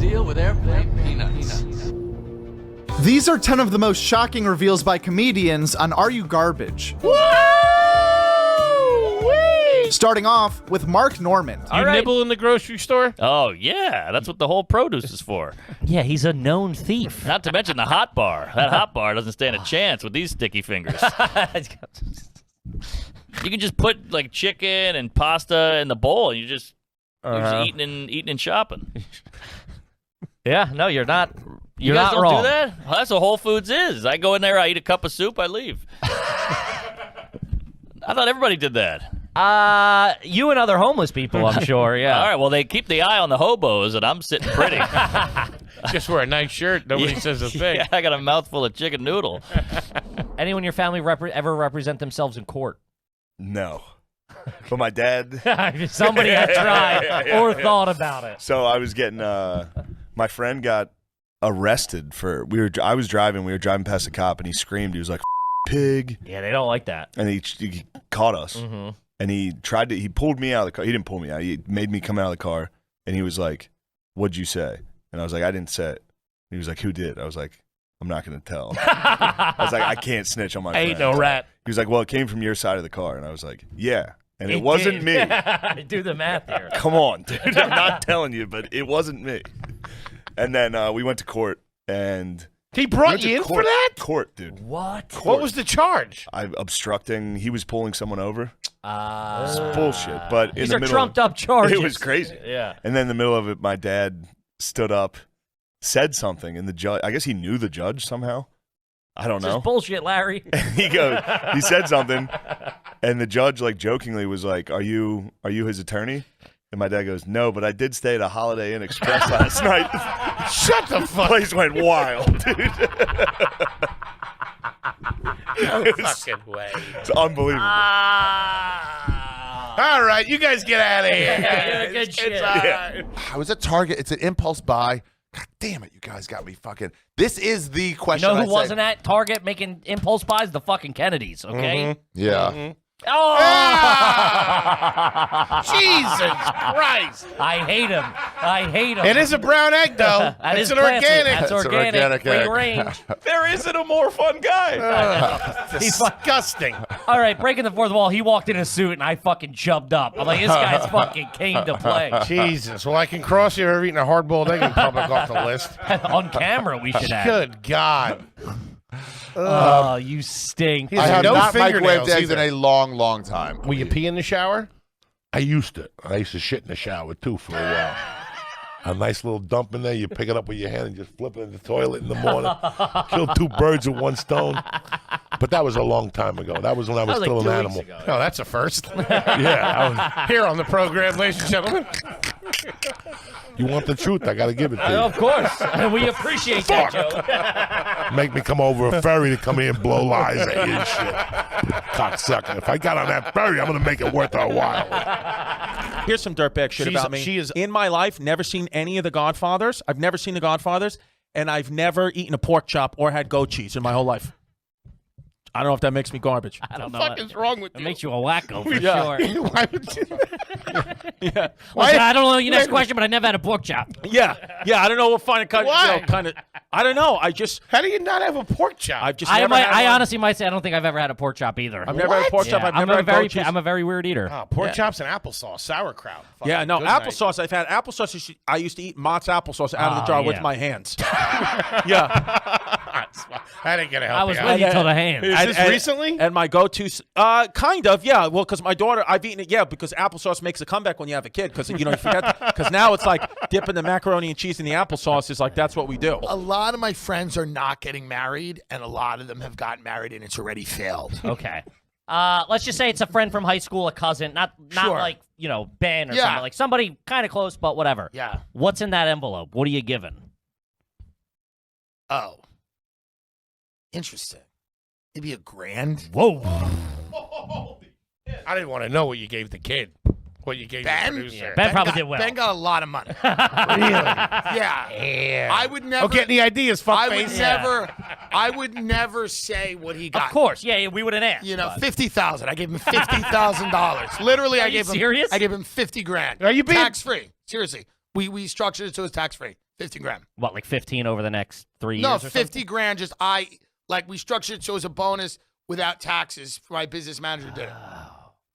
deal with airplane peanuts. These are 10 of the most shocking reveals by comedians on Are You Garbage? Starting off with Mark Norman. You nibble in the grocery store? Oh, yeah. That's what the whole produce is for. Yeah, he's a known thief. Not to mention the hot bar. That hot bar doesn't stand a chance with these sticky fingers. You can just put, like, chicken and pasta in the bowl, and you're just eating and shopping. Yeah, no, you're not. You You're guys not don't wrong. do that? Well, that's what Whole Foods is. I go in there, I eat a cup of soup, I leave. I thought everybody did that. You and other homeless people, I'm sure. Yeah. All right. Well, they keep the eye on the hobos, and I'm sitting pretty. Just wear a nice shirt. Nobody says a thing. Yeah, I got a mouthful of chicken noodle. Anyone in your family ever represent themselves in court? No. But my dad. Somebody had tried or thought about it. So I was getting. My friend got arrested for. I was driving. We were driving past a cop, and he screamed. He was like, "Pig!" Yeah, they don't like that. And he caught us. Mm-hmm. And he tried to. He pulled me out of the car. He didn't pull me out. He made me come out of the car. And he was like, "What'd you say?" And I was like, "I didn't say it." And he was like, "Who did?" I was like, "I'm not gonna tell." I was like, "I can't snitch on my friend." Ain't no rat. He was like, "Well, it came from your side of the car." And I was like, "Yeah." And it wasn't me. Do the math here. Come on, dude. I'm not telling you, but it wasn't me. And then we went to court, and He brought you in for that? Court, dude. What? What was the charge? Obstructing. He was pulling someone over. It's bullshit. But These in the are middle, trumped up charges. it was crazy. Yeah. And then in the middle of it, my dad stood up, said something, and the judge. I guess he knew the judge somehow. I don't know. Just bullshit, Larry. He said something, and the judge, like, jokingly was like, "Are you his attorney?" And my dad goes, "No, but I did stay at a Holiday Inn Express last night." Shut the fuck. Place went wild, dude. No fucking way. It's unbelievable. All right, you guys get out of here. Good shit. It's all right. I was at Target. It's an impulse buy. God damn it, you guys got me fucking. This is the You question. know who I say- wasn't at Target making impulse buys? The fucking Kennedys, okay? Yeah. Oh! Jesus Christ. I hate him. I hate him. It is a brown egg, though. That It's is an classy. organic. That's It's an organic. organic Free egg. range. There isn't a more fun guy. He's disgusting. All right, breaking the fourth wall. He walked in a suit, and I fucking jumped up. I'm like, this guy's fucking came to play. Jesus. Well, I can cross you over eating a hard-boiled egg in public off the list. On camera, we should have. Good God. Oh, you stink. I have no not fingernails microwaved eggs in either. a long, long time. Will you pee in the shower? I used to shit in the shower too for a while. A nice little dump in there. You pick it up with your hand and just flip it in the toilet in the morning. Kill two birds with one stone. But that was a long time ago. That was when I was That was still like an 2 animal. weeks ago. Oh, that's a first. Yeah. Here on the program, ladies and gentlemen. You want the truth? I got to give it to you. Of course. We appreciate that, Joe. Make me come over a ferry to come here and blow lies at you and shit. Cocksucker. If I got on that ferry, I'm going to make it worth our while. Here's some dirtbag shit about me. She is in my life, never seen any of the Godfathers. I've never seen the Godfathers, and I've never eaten a pork chop or had goat cheese in my whole life. I don't know if that makes me garbage. I don't know. What the fuck is wrong with It you? makes you a wacko for Yeah. sure. Why would you? Yeah, Well, I don't know your next question, but I never had a pork chop. yeah. I don't know what kind of Why? I don't know. I just How do you not have a pork chop? I've just I never had one. honestly might say I don't think I've ever had a pork chop either. I've never had a pork chop. Yeah, I've never had goat cheese. I'm a very weird eater. Oh, pork Yeah. chops and applesauce, sauerkraut. Yeah, Fucking no, good night. applesauce. I've had applesauce. I used to eat Mott's applesauce out of the jar with yeah. my hands. Yeah. I didn't get a help. I was you with out. you till the hand. Is this recently? And my go-to, kind of, yeah. Well, because my daughter, I've eaten it, yeah, because applesauce makes a comeback when you have a kid, because, you forget, because now it's like dipping the macaroni and cheese in the applesauce is like, that's what we do. A lot of my friends are not getting married, and a lot of them have gotten married, and it's already failed. Okay. Let's just say it's a friend from high school, a cousin, not Sure. like, Ben or Yeah. something. Like somebody kind of close, but whatever. Yeah. What's in that envelope? What are you giving? Oh. Interesting. Maybe $1,000. Whoa. I didn't want to know what you gave the kid. What you gave Ben? the producer. Ben probably got, did well. Ben got a lot of money. Really? Yeah. I would never. Don't get any ideas, fuckface. I would never say what he got. Of course. Yeah, we would have asked. $50,000. I gave him $50,000. Literally, Are I you gave him. serious? I gave him $50,000. Are you being tax free? Seriously, we structured it so it's tax free. 50 grand. What, like 15 over the next 3 years? No, or 50 something? grand. Just we structured it so it was a bonus without taxes. My business manager did it.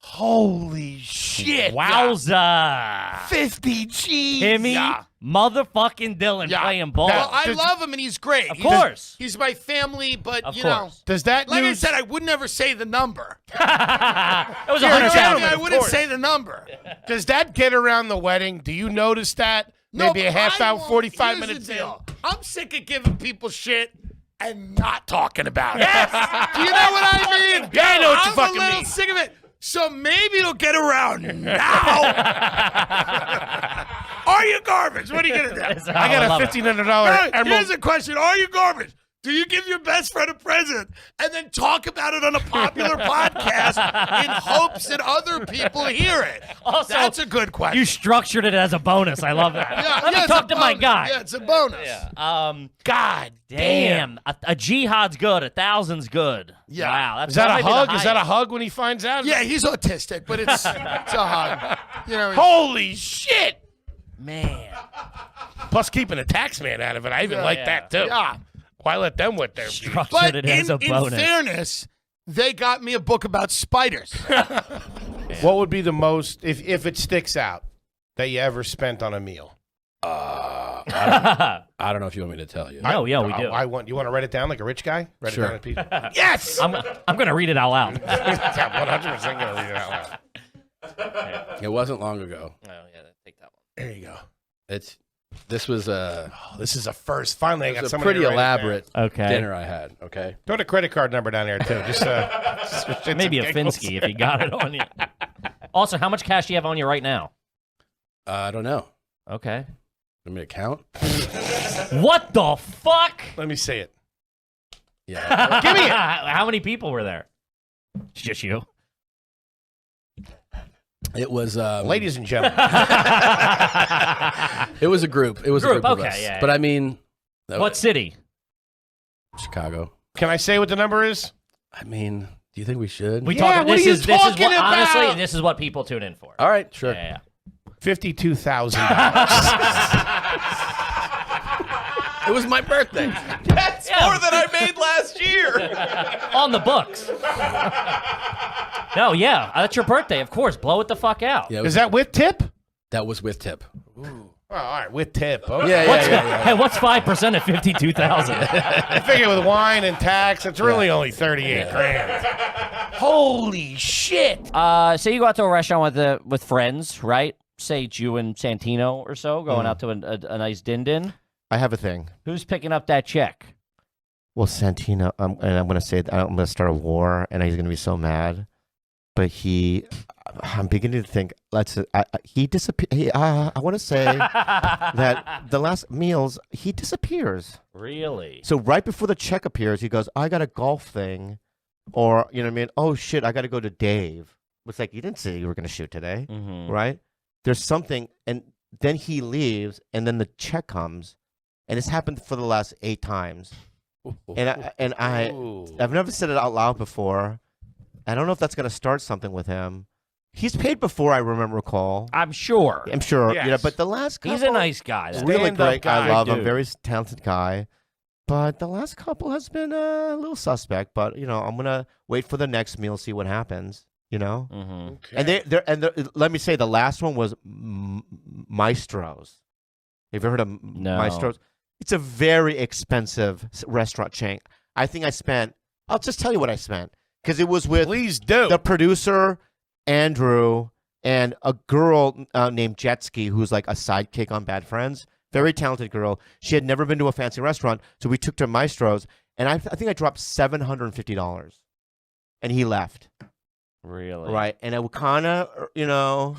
Holy shit! Wowza! 50 G's. Timmy, Yeah. motherfucking Dylan playing ball. Well, I love him and he's great. Of course. He's my family, but Of you know. course. Does that Like news? I said, I would never say the number. It was You know what I 100,000. mean? I wouldn't say the number. Does that get around the wedding? Do you notice that? Maybe a but half I hour, won't. 45 Here's the minutes in. deal. I'm sick of giving people shit and not talking about it. Yes. Do you know what I mean? Yeah, I know what you I'm fucking a little mean. sick of it. So maybe it'll get around now. Are you garbage? What are you gonna do? I got a $1,500 Here's emerald. a question. Are you garbage? Do you give your best friend a present and then talk about it on a popular podcast in hopes that other people hear it? Also, That's a good question. You structured it as a bonus. I love that. Let me it's talk a to my bonus. guy. Yeah, it's a bonus. Yeah. God Damn. A jihad's good. 1,000's good. Yeah. Wow. That's Is that a might be the hug? Is that a highest. hug when he finds out? Yeah, he's autistic, but it's a hug. You know, Holy shit! Man. Plus keeping a tax man out of it. I even like Yeah. that too. yeah. Why let them wet their feet? Structured But it in, as a in bonus. fairness, they got me a book about spiders. What would be the most, if it sticks out, that you ever spent on a meal? I don't know if you want me to tell you. No, yeah, we do. I want. You want to write it down like a rich guy? Write Sure. it down in pieces. Yes. I'm going to read it out loud. 100% gonna read it out loud. It wasn't long ago. Oh, yeah, take that one. There you go. This was a This is a first. Finally, I got it was a somebody pretty to write it down. elaborate Okay. dinner I had. Okay. Throw the credit card number down there too. Just Maybe a Finsky if you got it on you. Also, how much cash do you have on you right now? I don't know. Okay. Let me count. What the fuck? Let me see it. Yeah. Give me it. How many people were there? It's just you. It was Ladies and gentlemen. It was a group. It was a group of okay, us. yeah, But yeah. I mean, What city? Chicago. Can I say what the number is? I mean, do you think we should? We Yeah, talk. what This are you is this is talking what honestly about? this is what people tune in for. All right, sure. Yeah. $52,000. It was my birthday. That's more than I made last year. On the books. No, yeah, that's your birthday. Of course, blow it the fuck out. Yeah, Is that with tip? that was with tip? Oh, all right, with tip. Okay. Yeah. Hey, what's 5% of 52,000? I figure with wine and tax, it's really only 38 grand. Holy shit! Say you go out to a restaurant with friends, right? Say it's you and Santino or so going out to a nice din-din. I have a thing. Who's picking up that check? Well, Santino, and I'm going to say, I'm going to start a war, and he's going to be so mad. But I'm beginning to think, he disappeared. I want to say that the last meals, he disappears. Really? So right before the check appears, he goes, I got a golf thing. Or, you know what I mean? Oh, shit, I got to go to Dave. It's like, you didn't say you were going to shoot today, right? There's something, and then he leaves, and then the check comes. And it's happened for the last 8 times. I've never said it out loud before. I don't know if that's going to start something with him. He's paid before, I recall. I'm sure. I'm sure. Yes. You know, but the last couple, He's a nice guy. though. really Stand-up great. guy, I love him. dude. Very talented guy. But the last couple has been a little suspect. But you know, I'm gonna wait for the next meal, see what happens. You know. Mm-hmm. And let me say, the last one was Maestro's. Have you ever heard of No. Maestro's? It's a very expensive restaurant chain. I think I spent. I'll just tell you what I spent because it was with Please do. the producer Andrew and a girl named Jetski, who's like a sidekick on Bad Friends. Very talented girl. She had never been to a fancy restaurant, so we took to Maestro's, and I think I dropped $750, and he left. Really? Right, and it kind of, you know,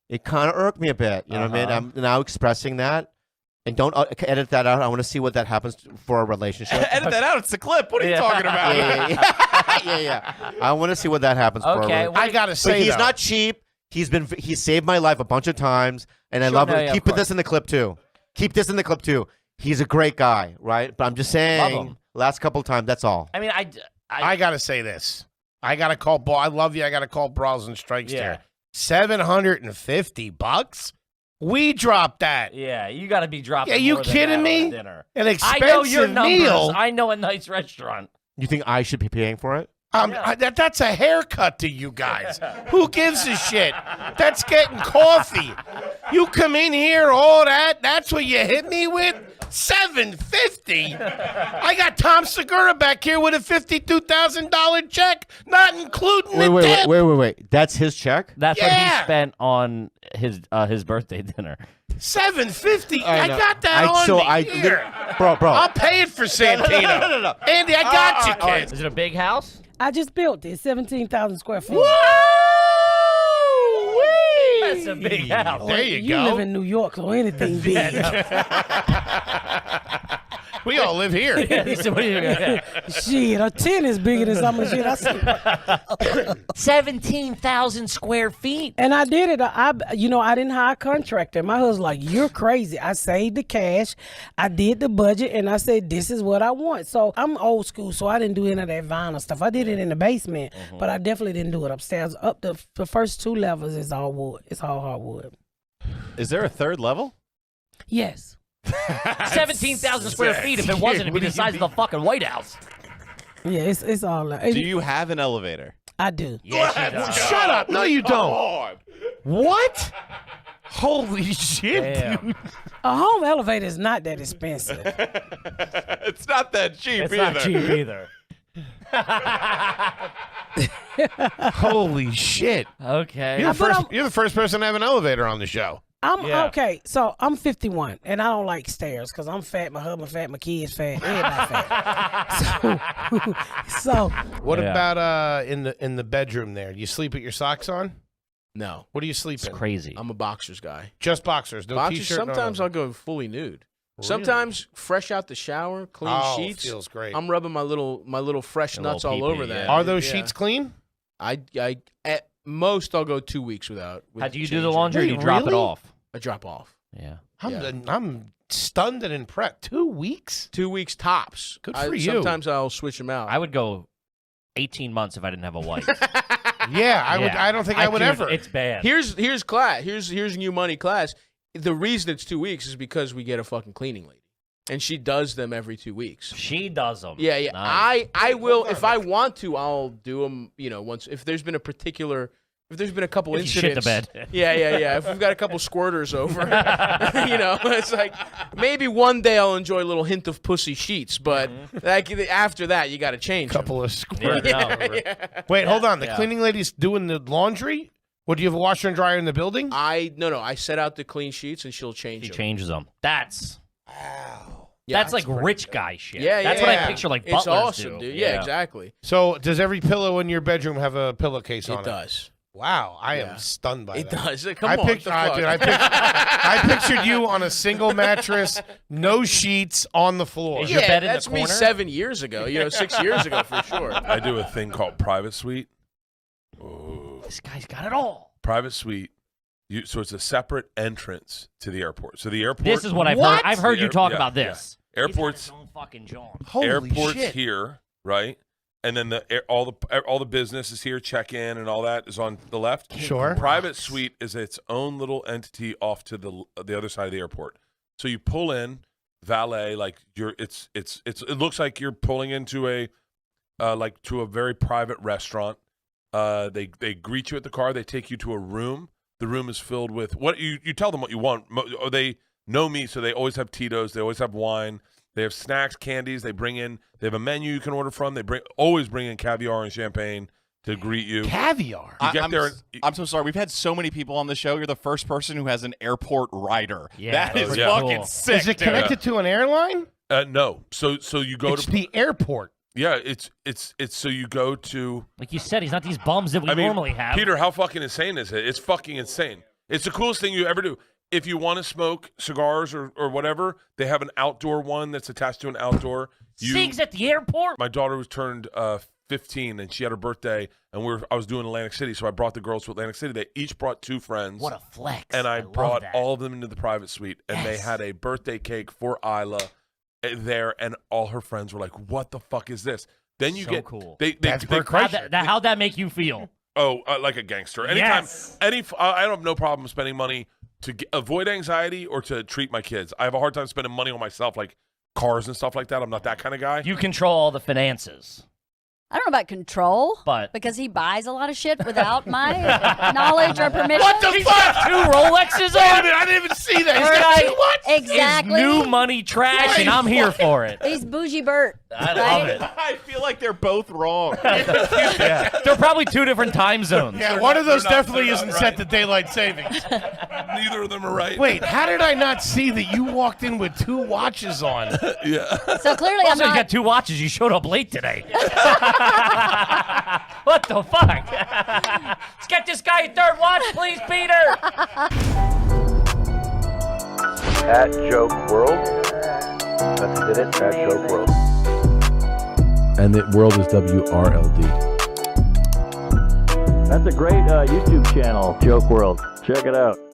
it kind of irked me a bit. You know what I mean? I'm now expressing that, and don't edit that out. I want to see what that happens for a relationship. Edit that out. It's a clip. What are you talking about? Yeah. I want to see what that happens for a Okay. relationship. I gotta But say, he's though, not cheap. He saved my life a bunch of times, and I love no, it. yeah, Keep of this in the clip too. Keep this in the clip too. He's a great guy, right? But I'm just Love saying, him. last couple of times, that's all. I mean, I gotta say this. I gotta call. I love you. I gotta call Brawls and Strikes Yeah. there. $750. We dropped that. Yeah, you got to be dropping. Yeah, you more than kidding that me? on dinner. An expensive I know your numbers. meal. I know a nice restaurant. You think I should be paying for it? That's a haircut to you guys. Who gives a shit? That's getting coffee. You come in here, all that. That's what you hit me with. $750. I got Tom Segura back here with a $52,000 check, not including the tip. Wait. That's his check? That's what he spent on his birthday dinner. $750. I got that on me. Here. Bro. I'll pay it for Santino. No. Andy, I got you, kid. Is it a big house? I just built it, 17,000 square feet. That's a big house. There you You go. live in New York, so anything big. We all live here. Shit, a 10 is bigger than some of the shit I see. 17,000 square feet. And I did it. I didn't hire a contractor. My husband's like, you're crazy. I saved the cash. I did the budget, and I said, this is what I want. So I'm old school, so I didn't do any of that vinyl stuff. I did it in the basement, but I definitely didn't do it upstairs. Up the first 2 levels is all wood. It's all hardwood. Is there a third level? Yes. 17,000 square feet. If it wasn't, it'd be the size of the fucking White House. Yeah, it's all. Do you have an elevator? I do. Yes, Shut up. No, you don't. What? Holy shit, dude. A home elevator is not that expensive. It's not that cheap It's either. not cheap either. Holy shit. Okay. You're the first person to have an elevator on the show. Okay, so I'm 51, and I don't like stairs because I'm fat, my husband fat, my kids fat, everybody fat. So what about in the bedroom there? Do you sleep with your socks on? No. What do you sleep in? It's crazy. I'm a boxers guy. Just boxers, no Boxers, t-shirt. sometimes I'll go fully nude. Sometimes fresh out the shower, clean sheets. Feels great. I'm rubbing my little fresh nuts all over that. Are those sheets clean? I at most I'll go 2 weeks without. How do you do the laundry? Or do you drop it off? I drop off. Yeah. I'm stunned and impressed. 2 weeks? 2 weeks tops. Good for you. Sometimes I'll switch them out. I would go 18 months if I didn't have a wife. Yeah, I would. I don't think I would ever. It's bad. Here's class. Here's new money class. The reason it's 2 weeks is because we get a fucking cleaning lady, and she does them every 2 weeks. She does them. Yeah. Nice. I will if I want to. I'll do them. Once if there's been a couple If you shit incidents. the bed. Yeah. If we've got a couple squirters over, it's like maybe one day I'll enjoy a little hint of pussy sheets, but after that you got to change. Couple of squirters. Yeah. Wait, hold on. The cleaning lady's doing the laundry? What, do you have a washer and dryer in the building? No. I set out the clean sheets and she'll change them. She changes them. That's Yeah, like rich guy shit. Yeah, That's what I picture like it's butlers awesome, do. dude. Yeah, exactly. So, does every pillow in your bedroom have a pillowcase on it? It does. Wow, I am stunned by that. It does. Come on. Dude, I pictured you on a single mattress, no sheets, on the floor. Is your bed in the that's me corner? 7 years ago. 6 years ago for sure. I do a thing called private suite. This guy's got it all. Private suite. So it's a separate entrance to the airport. So the airport. This is what I've heard. I've heard you talk about yeah. this. Airport's He's got his own fucking John. Holy airport's shit. here, right? And then all the business is here. Check in and all that is on the left. Sure. Private suite is its own little entity off to the other side of the airport. So you pull in, valet, like it looks like you're pulling into a very private restaurant. They greet you at the car. They take you to a room. The room is filled with what you tell them what you want. They know me, so they always have Tito's. They always have wine. They have snacks, candies. They have a menu you can order from. They always bring in caviar and champagne to greet you. Caviar? You get there. I'm so sorry. We've had so many people on the show. You're the first person who has an airport rider. Yeah, that is yeah. fucking Cool. sick. Is it dude. connected to an airline? No. So you go It's to the airport. yeah. It's so you go to. Like you said, he's not these bums that we normally have. Peter, how fucking insane is it? It's fucking insane. It's the coolest thing you ever do. If you want to smoke cigars or whatever, they have an outdoor one that's attached to an outdoor. Cigs at the airport? My daughter was turned 15, and she had her birthday, and I was doing Atlantic City, so I brought the girls to Atlantic City. They each brought 2 friends. What a flex. And I love brought that. all of them into the private suite, and they had a birthday cake for Isla there, and all her friends were like, what the fuck is this? Then you So get cool. How'd that make you feel? Oh, like a gangster. Anytime, Yes. I have no problem spending money to avoid anxiety or to treat my kids. I have a hard time spending money on myself, like cars and stuff like that. I'm not that kind of guy. You control all the finances. I don't know about control, but because he buys a lot of shit without my knowledge or permission. What the fuck? 2 Rolexes on? Wait a minute, I didn't even see that. He's got 2 what? Exactly. Is new money trash, and I'm here for it. He's bougie Bert. I love it. I feel like they're both wrong. Yeah. They're probably 2 different time zones. Yeah, one of those definitely isn't set to daylight savings. Neither of them are right. Wait, how did I not see that you walked in with 2 watches on? Yeah. So clearly Also, I'm you not. got 2 watches. You showed up late today. What the fuck? Let's get this guy a 3rd watch, please, Peter. At Joke World. That's it. At Joke World. And the world is WRLD. That's a great YouTube channel, Joke World. Check it out.